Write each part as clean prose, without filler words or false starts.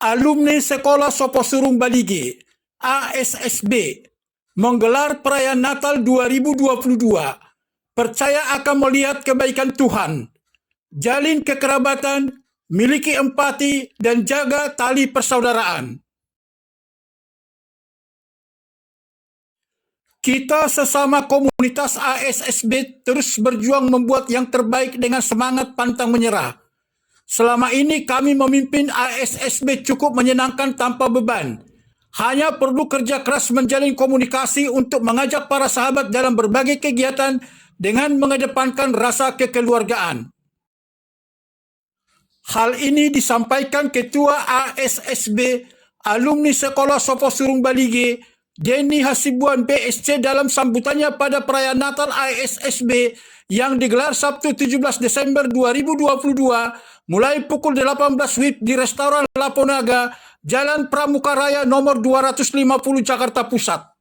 Alumni Sekolah Soposurung Balige (ASSB) menggelar perayaan Natal 2022. Percaya akan melihat kebaikan Tuhan, jalin kekerabatan, miliki empati, dan jaga tali persaudaraan. Kita sesama komunitas ASSB terus berjuang membuat yang terbaik dengan semangat pantang menyerah. Selama ini kami memimpin ASSB cukup menyenangkan tanpa beban. Hanya perlu kerja keras menjalin komunikasi untuk mengajak para sahabat dalam berbagai kegiatan dengan mengedepankan rasa kekeluargaan. Hal ini disampaikan Ketua ASSB Alumni Sekolah Soposurung Balige, Denny Hasibuan BSC dalam sambutannya pada perayaan Natal ASSB yang digelar Sabtu 17 Desember 2022 mulai pukul 18 WIB di Restoran Laponaga, Jalan Pramuka Raya nomor 250 Jakarta Pusat.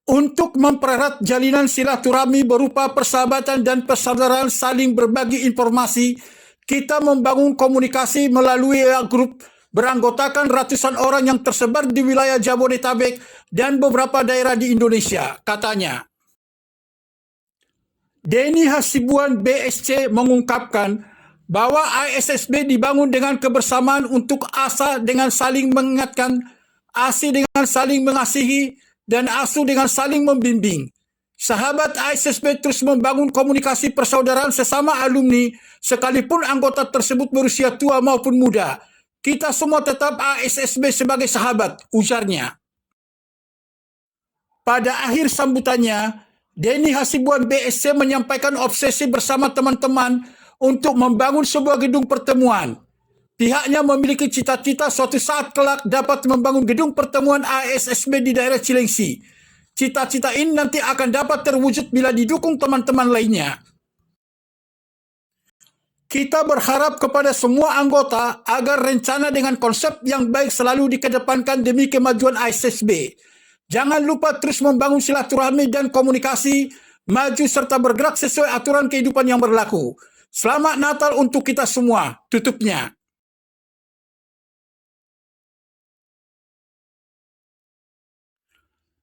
Untuk mempererat jalinan silaturahmi berupa persahabatan dan persaudaraan saling berbagi informasi, kita membangun komunikasi melalui grup beranggotakan ratusan orang yang tersebar di wilayah Jabodetabek dan beberapa daerah di Indonesia, katanya. Denny Hasibuan BSC mengungkapkan bahwa ASSB dibangun dengan kebersamaan untuk asa dengan saling mengingatkan, asi dengan saling mengasihi, dan asu dengan saling membimbing. Sahabat ASSB terus membangun komunikasi persaudaraan sesama alumni, sekalipun anggota tersebut berusia tua maupun muda. Kita semua tetap ASSB sebagai sahabat, ujarnya. Pada akhir sambutannya, Denny Hasibuan BSC menyampaikan obsesi bersama teman-teman untuk membangun sebuah gedung pertemuan. Pihaknya memiliki cita-cita suatu saat kelak dapat membangun gedung pertemuan ASSB di daerah Cilengsi. Cita-cita ini nanti akan dapat terwujud bila didukung teman-teman lainnya. Kita berharap kepada semua anggota agar rencana dengan konsep yang baik selalu dikedepankan demi kemajuan ASSB. Jangan lupa terus membangun silaturahmi dan komunikasi, maju serta bergerak sesuai aturan kehidupan yang berlaku. Selamat Natal untuk kita semua, tutupnya.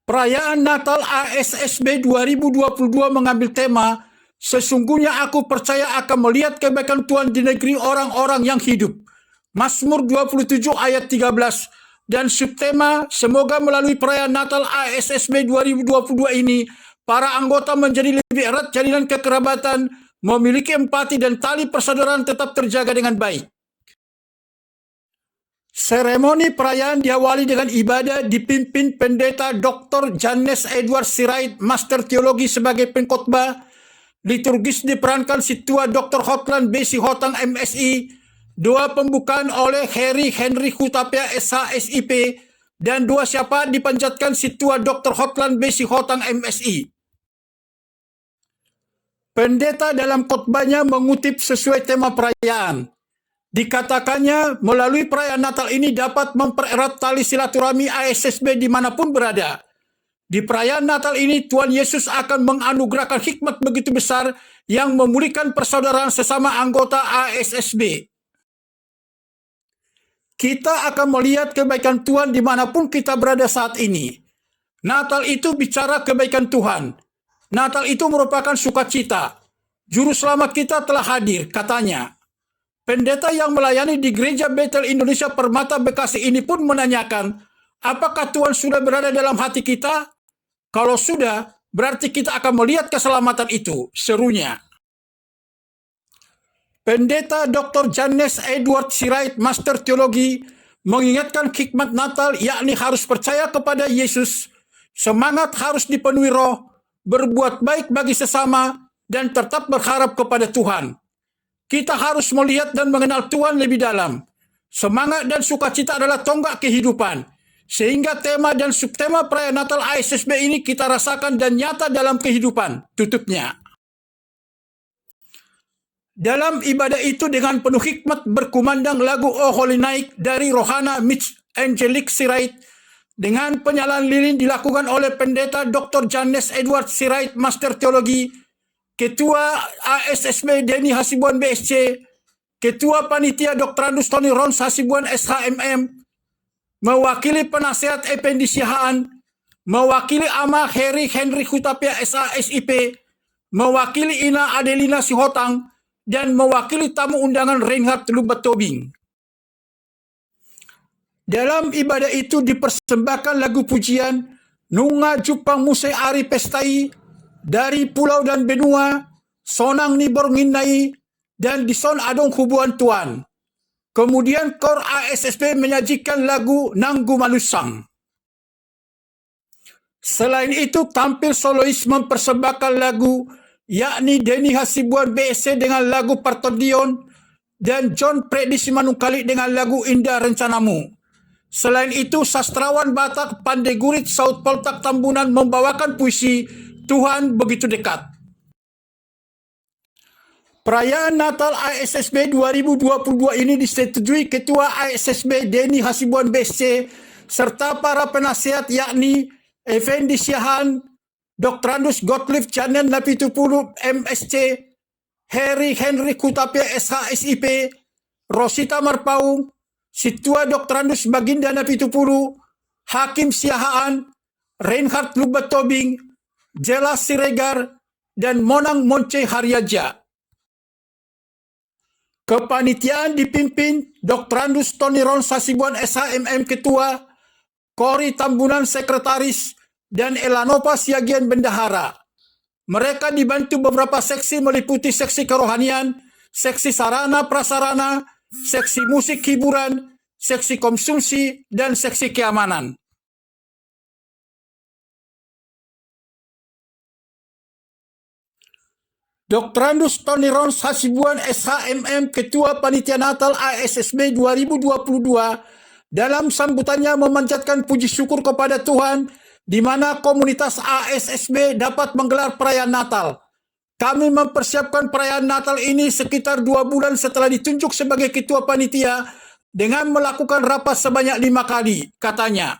Perayaan Natal ASSB 2022 mengambil tema, sesungguhnya aku percaya akan melihat kebaikan Tuhan di negeri orang-orang yang hidup. Mazmur 27 ayat 13 dan subtema, semoga melalui perayaan Natal ASSB 2022 ini, para anggota menjadi lebih erat jalinan kekerabatan, memiliki empati dan tali persaudaraan tetap terjaga dengan baik. Seremoni perayaan diawali dengan ibadah dipimpin Pendeta Dr. Jannes Edward Sirait, Master Teologi sebagai pengkhotbah. Liturgis diperankan Situa Dr. Hotlan B. Sihotang MSI. Doa pembukaan oleh Henry Hutapea SHSIP dan doa syafaat dipanjatkan Situa Dr. Hotlan B. Sihotang MSI. Pendeta dalam khotbahnya mengutip sesuai tema perayaan. Dikatakannya melalui perayaan Natal ini dapat mempererat tali silaturahmi ASSB dimanapun berada. Di perayaan Natal ini Tuhan Yesus akan menganugerahkan hikmat begitu besar yang memulihkan persaudaraan sesama anggota ASSB. Kita akan melihat kebaikan Tuhan dimanapun kita berada saat ini. Natal itu bicara kebaikan Tuhan. Natal itu merupakan sukacita. Juru selamat kita telah hadir, katanya. Pendeta yang melayani di Gereja Bethel Indonesia Permata Bekasi ini pun menanyakan, apakah Tuhan sudah berada dalam hati kita? Kalau sudah, berarti kita akan melihat keselamatan itu, serunya. Pendeta Dr. Jannes Edward Sirait, Master Teologi, mengingatkan hikmat Natal yakni harus percaya kepada Yesus, semangat harus dipenuhi roh, berbuat baik bagi sesama, dan tetap berharap kepada Tuhan. Kita harus melihat dan mengenal Tuhan lebih dalam. Semangat dan sukacita adalah tonggak kehidupan. Sehingga tema dan subtema perayaan Natal ASSB ini kita rasakan dan nyata dalam kehidupan, tutupnya. Dalam ibadah itu dengan penuh hikmat berkumandang lagu Oh Holy Night dari Rohana Mitch Angelic Sirait. Dengan penyalaan lilin dilakukan oleh Pendeta Dr. Jannes Edward Sirait, Master Teologi, Ketua ASSB Denny Hasibuan BSC, Ketua Panitia Dr. Andus Tony Ron Hasibuan SHMM, mewakili penasehat Effendi Siahaan, mewakili Ama Heri Henry Hutapea SASIP, mewakili Ina Adelina Sihotang, dan mewakili tamu undangan Reinhard Lubatobing. Dalam ibadah itu dipersembahkan lagu pujian Nunga Jupang Musai Ari Pestai dari Pulau dan Benua, Sonang Nibor Nginai, dan Dison Adong Hubuan Tuan. Kemudian Kor ASSB menyajikan lagu Nanggu Malusang. Selain itu tampil solois mempersembahkan lagu yakni Denny Hasibuan BSC dengan lagu Partodion dan John Predisi Manungkali dengan lagu Indah Rencanamu. Selain itu sastrawan Batak Pandai Gurit Saud Poltak Tambunan membawakan puisi Tuhan Begitu Dekat. Perayaan Natal ASSB 2022 ini disetujui Ketua ASSB Denny Hasibuan BSC serta para penasihat yakni Effendi Siahaan, Dr. Andus Gottlieb Janen Napitupulu MSC, Heri Henry Kutapia SHSIP, Rosita Marpaung, Situa Dr. Andus Baginda Napitupulu, Hakim Siahaan, Reinhard Lubatobing, Jelas Siregar, dan Monang Monce Haryaja. Kepanitiaan dipimpin Dr. Andus Tony Ron Hasibuan SHMM Ketua, Kori Tambunan Sekretaris, dan Elanopa Siagian Bendahara. Mereka dibantu beberapa seksi meliputi seksi kerohanian, seksi sarana prasarana, seksi musik hiburan, seksi konsumsi, dan seksi keamanan. Dr. Andus Tony Ron Hasibuan SHMM Ketua Panitia Natal ASSB 2022 dalam sambutannya memanjatkan puji syukur kepada Tuhan di mana komunitas ASSB dapat menggelar perayaan Natal. Kami mempersiapkan perayaan Natal ini sekitar 2 bulan setelah ditunjuk sebagai Ketua Panitia dengan melakukan rapat sebanyak 5 kali, katanya.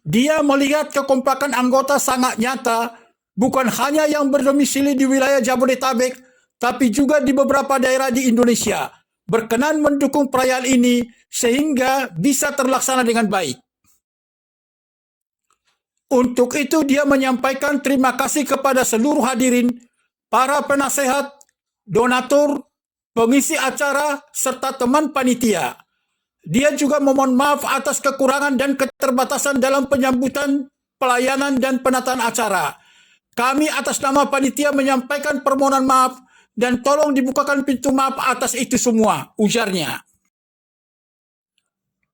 Dia melihat kekompakan anggota sangat nyata, bukan hanya yang berdomisili di wilayah Jabodetabek, tapi juga di beberapa daerah di Indonesia, berkenan mendukung perayaan ini sehingga bisa terlaksana dengan baik. Untuk itu dia menyampaikan terima kasih kepada seluruh hadirin, para penasehat, donatur, pengisi acara, serta teman panitia. Dia juga memohon maaf atas kekurangan dan keterbatasan dalam penyambutan, pelayanan, dan penataan acara. Kami atas nama panitia menyampaikan permohonan maaf dan tolong dibukakan pintu maaf atas itu semua, ujarnya.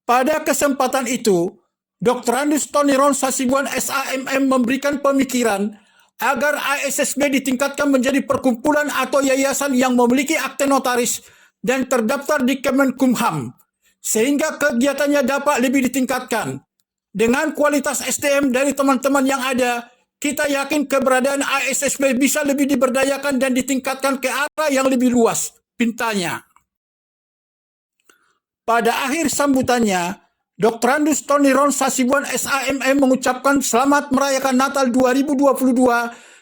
Pada kesempatan itu, Dr. Andus Tony Ron Hasibuan SHMM memberikan pemikiran agar ASSB ditingkatkan menjadi perkumpulan atau yayasan yang memiliki akte notaris dan terdaftar di Kemenkumham, sehingga kegiatannya dapat lebih ditingkatkan. Dengan kualitas SDM dari teman-teman yang ada, kita yakin keberadaan ASSB bisa lebih diberdayakan dan ditingkatkan ke arah yang lebih luas, pintanya. Pada akhir sambutannya, Dr. Andus Tony Ron Hasibuan SHMM mengucapkan selamat merayakan Natal 2022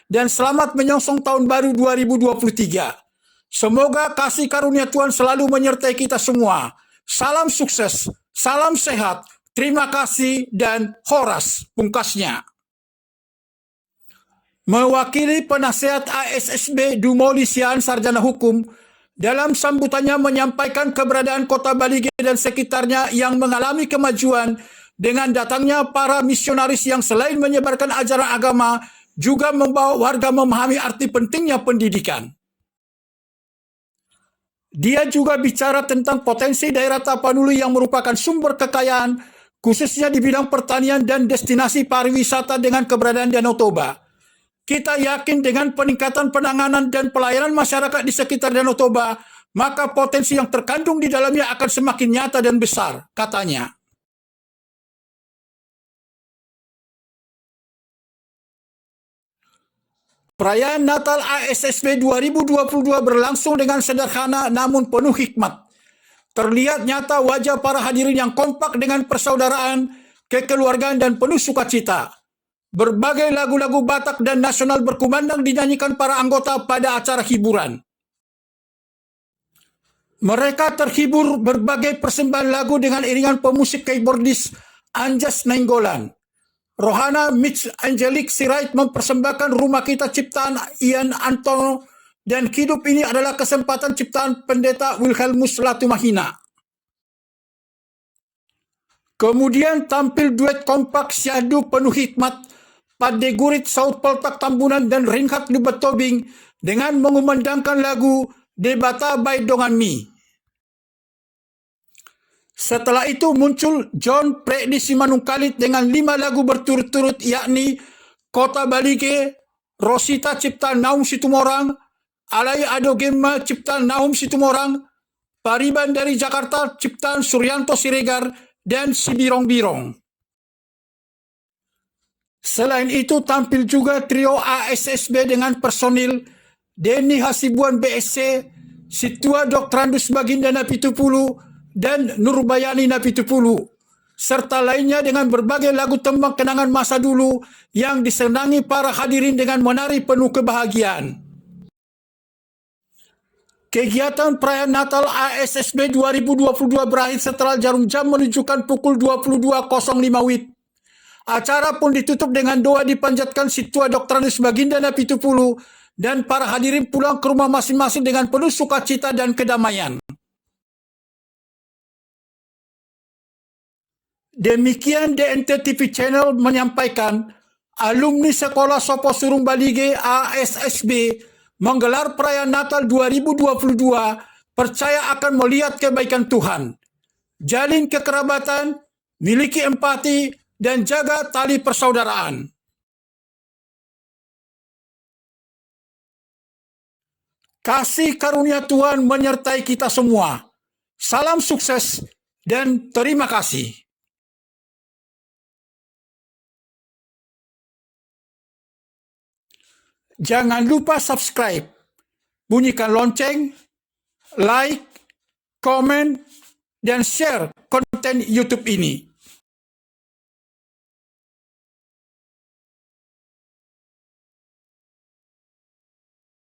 dan selamat menyongsong tahun baru 2023. Semoga kasih karunia Tuhan selalu menyertai kita semua. Salam sukses, salam sehat, terima kasih, dan horas, pungkasnya. Mewakili penasehat ASSB Dumoli Siahaan Sarjana Hukum, dalam sambutannya menyampaikan keberadaan Kota Balige dan sekitarnya yang mengalami kemajuan dengan datangnya para misionaris yang selain menyebarkan ajaran agama, juga membawa warga memahami arti pentingnya pendidikan. Dia juga bicara tentang potensi daerah Tapanuli yang merupakan sumber kekayaan, khususnya di bidang pertanian dan destinasi pariwisata dengan keberadaan Danau Toba. Kita yakin dengan peningkatan penanganan dan pelayanan masyarakat di sekitar Danau Toba, maka potensi yang terkandung di dalamnya akan semakin nyata dan besar, katanya. Perayaan Natal ASSB 2022 berlangsung dengan sederhana namun penuh hikmat. Terlihat nyata wajah para hadirin yang kompak dengan persaudaraan, kekeluargaan, dan penuh sukacita. Berbagai lagu-lagu Batak dan nasional berkumandang dinyanyikan para anggota pada acara hiburan. Mereka terhibur berbagai persembahan lagu dengan iringan pemusik keyboardis Anjas Nainggolan. Rohana Mitch Angelique Sirait mempersembahkan Rumah Kita ciptaan Ian Antono, dan Hidup Ini adalah kesempatan ciptaan Pendeta Wilhelmus Latumahina. Kemudian tampil duet kompak syahdu penuh hikmat Pade Gurit Saud Peltak Tambunan dan Reinhard Lubet Tobing dengan mengumandangkan lagu Debata Baik Dongan Mi. Setelah itu muncul John Predni Simanungkalit dengan 5 lagu berturut-turut, yakni Kota Balige, Rosita ciptaan Naum Situmorang, Alai Ado Gemma ciptaan Naum Situmorang, Pariban dari Jakarta ciptaan Suryanto Siregar, dan Si Birong-Birong. Selain itu tampil juga trio ASSB dengan personil Denny Hasibuan BSC, Situa Doktrandus Baginda Napitupulu, dan Nurbayani Napitupulu, serta lainnya dengan berbagai lagu tembang kenangan masa dulu yang disenangi para hadirin dengan menari penuh kebahagiaan. Kegiatan perayaan Natal ASSB 2022 berakhir setelah jarum jam menunjukkan pukul 22.05 WIB. Acara pun ditutup dengan doa dipanjatkan Situa Doktrandus Baginda Napitupulu, dan para hadirin pulang ke rumah masing-masing dengan penuh sukacita dan kedamaian. Demikian DNT TV Channel menyampaikan, alumni Sekolah Sopo Surung Balige ASSB menggelar perayaan Natal 2022 percaya akan melihat kebaikan Tuhan, jalin kekerabatan, miliki empati, dan jaga tali persaudaraan. Kasih karunia Tuhan menyertai kita semua. Salam sukses dan terima kasih. Jangan lupa subscribe, bunyikan lonceng, like, komen, dan share konten YouTube ini.